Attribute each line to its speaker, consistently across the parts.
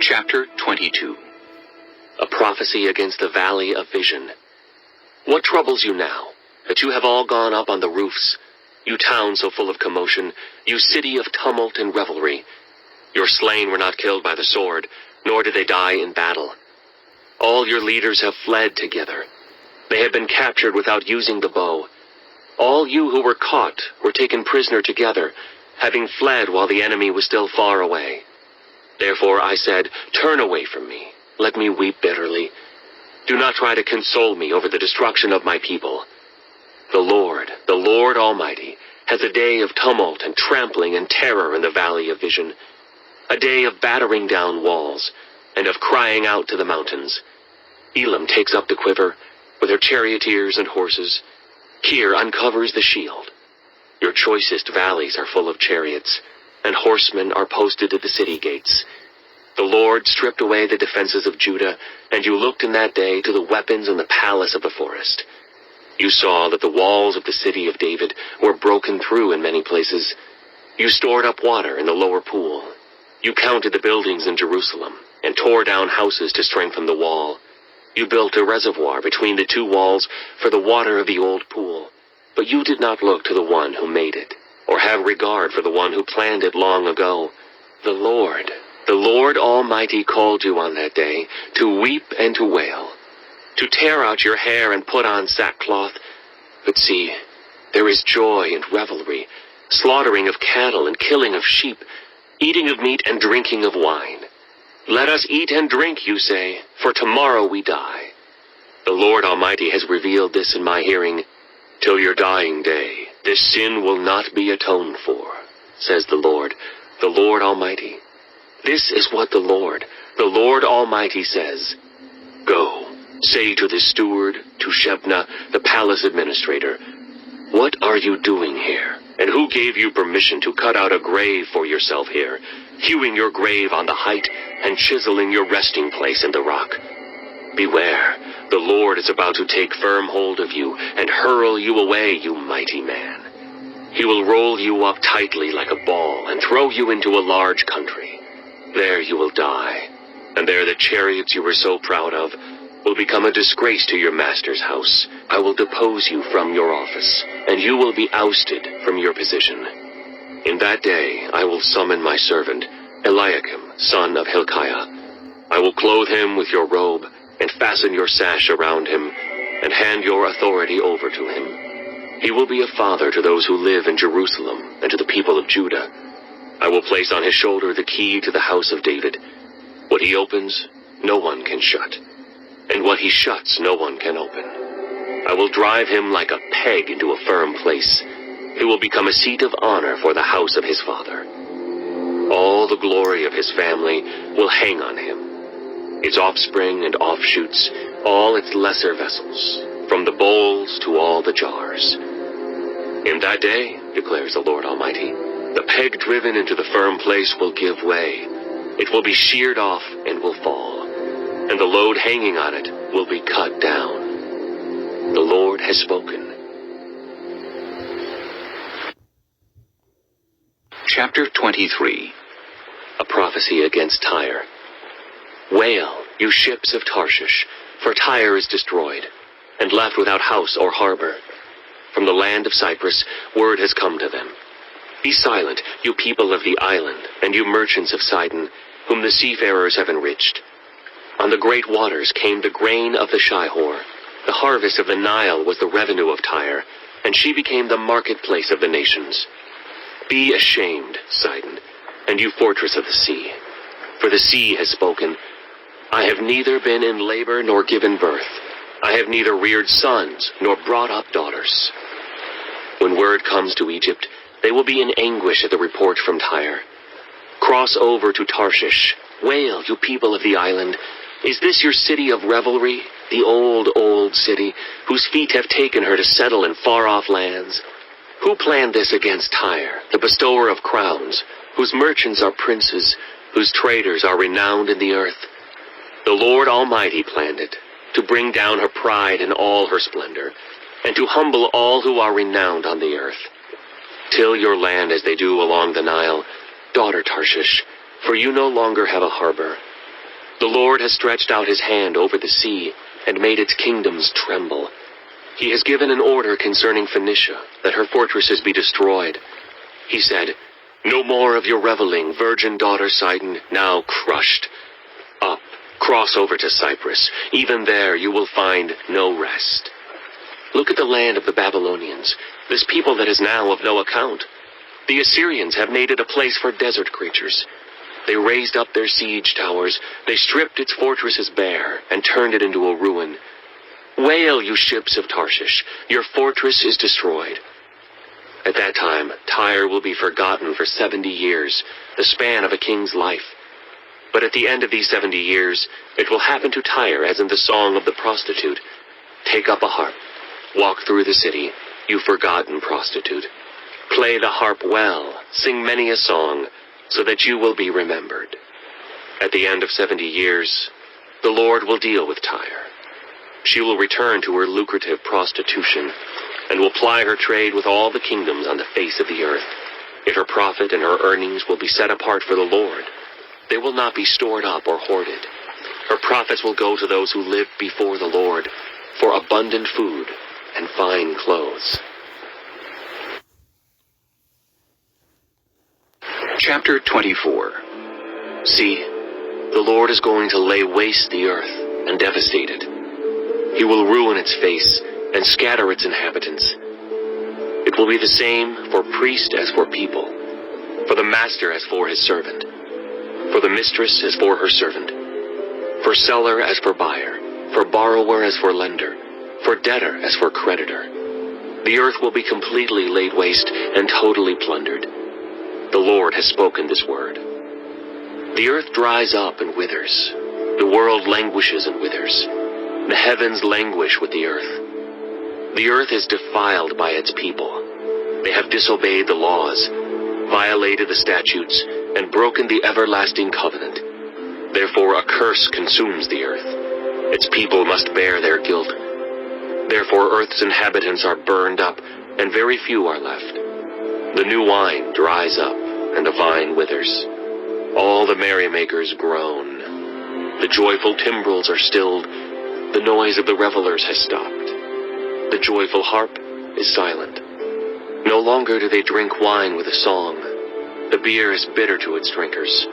Speaker 1: Chapter 22. A prophecy against the valley of vision. What troubles you now, that you have all gone up on the roofs, you town so full of commotion, you city of tumult and revelry? Your slain were not killed by the sword, nor did they die in battle. All your leaders have fled together. They have been captured without using the bow. All you who were caught were taken prisoner together, having fled while the enemy was still far away. Therefore I said, turn away from me, let me weep bitterly. Do not try to console me over the destruction of my people. The Lord Almighty, has a day of tumult and trampling and terror in the valley of vision, a day of battering down walls, and of crying out to the mountains. Elam takes up the quiver, with her charioteers and horses. Kir uncovers the shield. Your choicest valleys are full of chariots, and horsemen are posted at the city gates. The Lord stripped away the defenses of Judah, and you looked in that day to the weapons in the palace of the forest. You saw that the walls of the city of David were broken through in many places. You stored up water in the lower pool. You counted the buildings in Jerusalem, and tore down houses to strengthen the wall. You built a reservoir between the two walls for the water of the old pool, but you did not look to the one who made it, or have regard for the one who planned it long ago. The Lord Almighty called you on that day to weep and to wail, to tear out your hair and put on sackcloth. But see, there is joy and revelry, slaughtering of cattle and killing of sheep, eating of meat and drinking of wine. Let us eat and drink, you say, for tomorrow we die. The Lord Almighty has revealed this in my hearing. Till your dying day, this sin will not be atoned for, says the Lord Almighty. This is what the Lord Almighty says. Go, say to the steward, to Shebna, the palace administrator, what are you doing here? And who gave you permission to cut out a grave for yourself here, hewing your grave on the height and chiseling your resting place in the rock? Beware, the Lord is about to take firm hold of you and hurl you away, you mighty man. He will roll you up tightly like a ball and throw you into a large country. There you will die, and there the chariots you were so proud of will become a disgrace to your master's house. I will depose you from your office, and you will be ousted from your position. In that day I will summon my servant, Eliakim, son of Hilkiah. I will clothe him with your robe, and fasten your sash around him, and hand your authority over to him. He will be a father to those who live in Jerusalem and to the people of Judah. I will place on his shoulder the key to the house of David. What he opens, no one can shut, and what he shuts, no one can open. I will drive him like a peg into a firm place. He will become a seat of honor for the house of his father. All the glory of his family will hang on him, its offspring and offshoots, all its lesser vessels, from the bowls to all the jars. In that day, declares the Lord Almighty, the peg driven into the firm place will give way. It will be sheared off and will fall, and the load hanging on it will be cut down. The Lord has spoken. Chapter 23. A prophecy against Tyre. Wail, you ships of Tarshish, for Tyre is destroyed, and left without house or harbor. From the land of Cyprus, word has come to them. Be silent, you people of the island, and you merchants of Sidon, whom the seafarers have enriched. On the great waters came the grain of the Shihor. The harvest of the Nile was the revenue of Tyre, and she became the marketplace of the nations. Be ashamed, Sidon, and you fortress of the sea. For the sea has spoken. I have neither been in labor nor given birth. I have neither reared sons nor brought up daughters. When word comes to Egypt, they will be in anguish at the report from Tyre. Cross over to Tarshish. Wail, you people of the island. Is this your city of revelry, the old, old city, whose feet have taken her to settle in far-off lands? Who planned this against Tyre, the bestower of crowns, whose merchants are princes, whose traders are renowned in the earth? The Lord Almighty planned it, to bring down her pride in all her splendor, and to humble all who are renowned on the earth. Till your land as they do along the Nile, daughter Tarshish, for you no longer have a harbor. The Lord has stretched out his hand over the sea and made its kingdoms tremble. He has given an order concerning Phoenicia, that her fortresses be destroyed. He said, "No more of your reveling, virgin daughter Sidon, now crushed. Up, cross over to Cyprus. Even there you will find no rest. Look at the land of the Babylonians, this people that is now of no account. The Assyrians have made it a place for desert creatures. They raised up their siege towers, they stripped its fortresses bare, and turned it into a ruin. Wail, you ships of Tarshish, your fortress is destroyed." At that time, Tyre will be forgotten for 70 years, the span of a king's life. But at the end of these 70 years, it will happen to Tyre as in the song of the prostitute. Take up a harp, walk through the city, you forgotten prostitute. Play the harp well, sing many a song, so that you will be remembered. At the end of 70 years, the Lord will deal with Tyre. She will return to her lucrative prostitution, and will ply her trade with all the kingdoms on the face of the earth. Yet her profit and her earnings will be set apart for the Lord. They will not be stored up or hoarded. Her profits will go to those who live before the Lord, for abundant food and fine clothes. Chapter 24. See, the Lord is going to lay waste the earth and devastate it. He will ruin its face and scatter its inhabitants. It will be the same for priest as for people, for the master as for his servant, for the mistress as for her servant, for seller as for buyer, for borrower as for lender, for debtor as for creditor. The earth will be completely laid waste and totally plundered. The Lord has spoken this word. The earth dries up and withers. The world languishes and withers. The heavens languish with the earth. The earth is defiled by its people. They have disobeyed the laws, violated the statutes, and broken the everlasting covenant. Therefore a curse consumes the earth. Its people must bear their guilt. Therefore earth's inhabitants are burned up, and very few are left. The new wine dries up, and the vine withers. All the merrymakers groan. The joyful timbrels are stilled. The noise of the revelers has stopped. The joyful harp is silent. No longer do they drink wine with a song. The beer is bitter to its drinkers.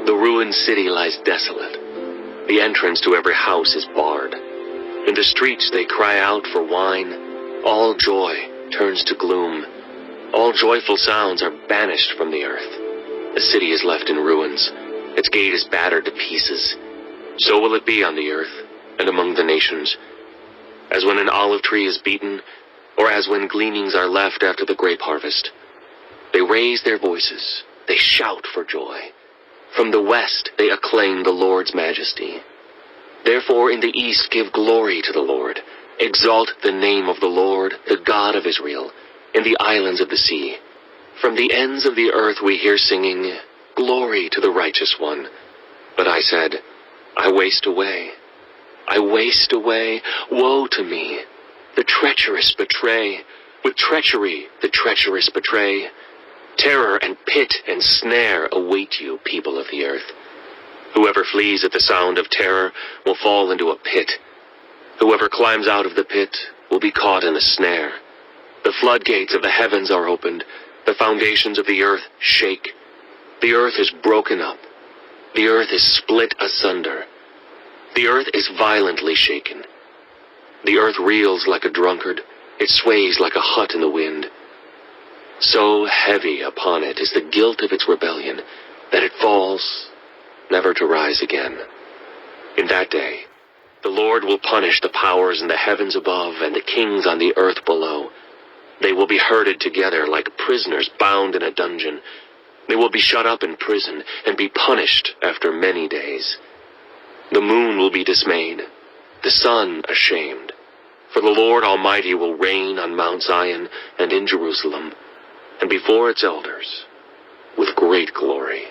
Speaker 1: The ruined city lies desolate. The entrance to every house is barred. In the streets they cry out for wine. All joy turns to gloom. All joyful sounds are banished from the earth. The city is left in ruins. Its gate is battered to pieces. So will it be on the earth and among the nations. As when an olive tree is beaten, or as when gleanings are left after the grape harvest. They raise their voices. They shout for joy. From the west they acclaim the Lord's majesty. Therefore in the east give glory to the Lord. Exalt the name of the Lord, the God of Israel, in the islands of the sea. From the ends of the earth we hear singing, "Glory to the righteous one." But I said, I waste away. I waste away. Woe to me. The treacherous betray. With treachery the treacherous betray. Terror and pit and snare await you, people of the earth. Whoever flees at the sound of terror will fall into a pit. Whoever climbs out of the pit will be caught in a snare. The floodgates of the heavens are opened. The foundations of the earth shake. The earth is broken up. The earth is split asunder. The earth is violently shaken. The earth reels like a drunkard. It sways like a hut in the wind. So heavy upon it is the guilt of its rebellion that it falls, never to rise again. In that day, the Lord will punish the powers in the heavens above and the kings on the earth below. They will be herded together like prisoners bound in a dungeon. They will be shut up in prison and be punished after many days. The moon will be dismayed, the sun ashamed. For the Lord Almighty will reign on Mount Zion and in Jerusalem, and before its elders, with great glory.